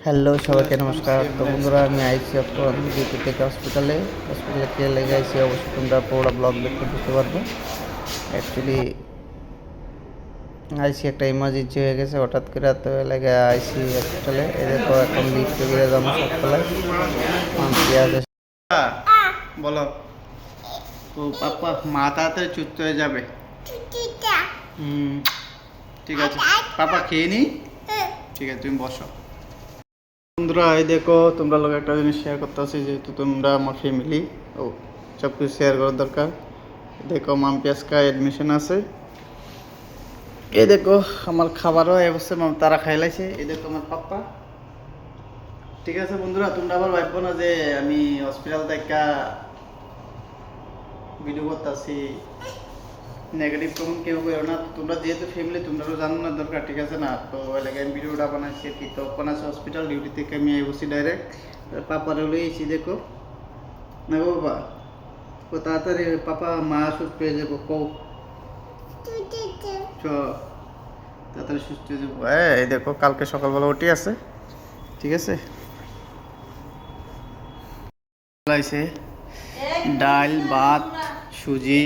Hello সবাইকে নমস্কার। তো বন্ধুরা আমি আইসি এখন ডিউটি থেকে হসপিটালে কে লেগে আইসি। অবশ্যই তোমরা পুরো ব্লগ দেখতে বুঝতে পারবে। অ্যাকচুয়ালি আইসি একটা ইমার্জেন্সি হয়ে গেছে হঠাৎ করে, তো লেগে আইসি হসপিটালে। এই দেখো এখন লিফটে গিয়ে যাবো সবতলায়। বলো তো পাপা, মা তাড়াতাড়ি চুপ হয়ে যাবে। ঠিক আছে পাপা, খেয়ে নি। ঠিক আছে, তুমি বসো। বন্ধুরা এই দেখো, তোমরা লোক একটা জিনিস শেয়ার করতে আছি, যেহেতু তোমরা আমার ফ্যামিলি, ও সব কিছু শেয়ার করার দরকার। দেখো মাম্পি আজকে অ্যাডমিশন আছে। এই দেখো আমার খাবারও অবশ্যই তারা খাইলাইছে। এই দেখো আমার পাপ্পা। ঠিক আছে বন্ধুরা, তোমরা আবার ভাববো না যে আমি হসপিটাল থেকে ভিডিও করতেছি, নেগেটিভ কমেন্ট কেউ করো না। তোমরা যেহেতু ফ্যামিলি, তোমরাও জানো না দরকার, ঠিক আছে না? তো এলাকা আমি ভিডিওটা বানাইছি কি, তখন আছে হসপিটাল ডিউটি থেকে আমি বসি ডাইরেক্ট। পাপার হলে এসি দেখো না গো বাবা, ও তাড়াতাড়ি পাপা মা সুস্থ হয়ে যাবো কৌ চ, তাড়াতাড়ি সুস্থ হয়ে যাবো। এই দেখো কালকে সকালবেলা উঠি আছে, ঠিক আছে? লাইছে ডাল ভাত সুজি,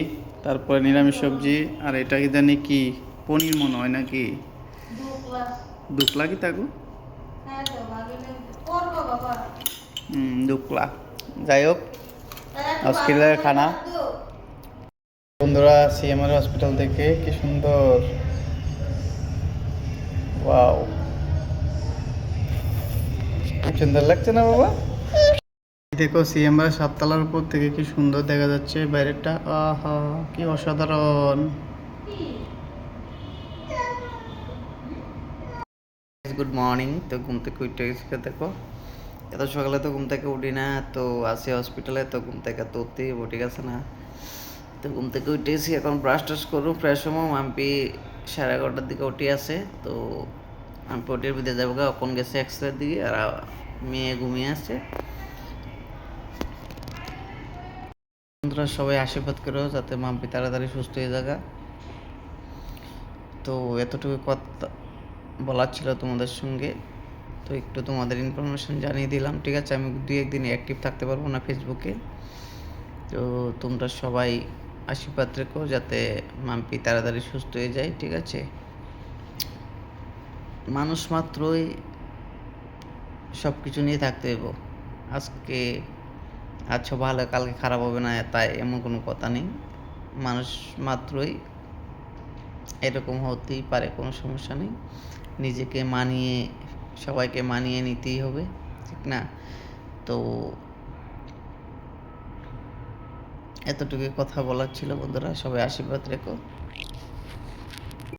তারপরে নিরামিষ সবজি, আর এটা কি জানি কি পনির মনে হয় নাকি দুকলা কি থাকো। দুকলা, যাই হোক হসপিটালের খানা। বন্ধুরা সিএমআর হসপিটাল থেকে কি সুন্দর, ওয়াও, খুব সুন্দর লাগছে না বাবা? দেখো সিএমআর সাততলার উপর থেকে কি সুন্দর দেখা যাচ্ছে বাইরেটা। আহা কি অসাধারণ। Good morning. তো ঘুম থেকে উঠে গেছি, দেখো এত সকালে তো ঘুম থেকে উঠি না, তো আসি হসপিটালে, তো ঘুম থেকে তো উঠতেই হবো, ঠিক আছে না? তো ঘুম থেকে উঠেছি, এখন ব্রাশ টাশ করবো, ফ্রেশ হবো। মাম্পি 11:30টার দিকে উঠে আসে, তো মাম্পি উঠে বিদে যাবো গা, এখন গেছে এক্সরের দিকে, আর মেয়ে ঘুমিয়ে আসছে। বন্ধুরা সবাই আশীর্বাদ করো যাতে মাম্পি তাড়াতাড়ি সুস্থ হয়ে যাগা। তো এতটুকু কথা বলার ছিল তোমাদের সঙ্গে, তো একটু তোমাদের ইনফরমেশন জানিয়ে দিলাম, ঠিক আছে? আমি 2-1 দিন অ্যাক্টিভ থাকতে পারবো না ফেসবুকে, তো তোমরা সবাই আশীর্বাদ রেখো যাতে মাম্পি তাড়াতাড়ি সুস্থ হয়ে যায়, ঠিক আছে? মানুষ মাত্রই সব কিছু নিয়ে থাকতে হইব। আজকে আচ্ছা ভালো, কালকে খারাপ হবে না, তাই এমন কোনো কথা নেই। মানুষ মাত্রই এরকম হতেই পারে, কোনো সমস্যা নেই। নিজেকে মানিয়ে, সবাইকে মানিয়ে নিতেই হবে, ঠিক না? তো এতটুকু কথা বলার ছিল বন্ধুরা, সবাই আশীর্বাদ রেখো।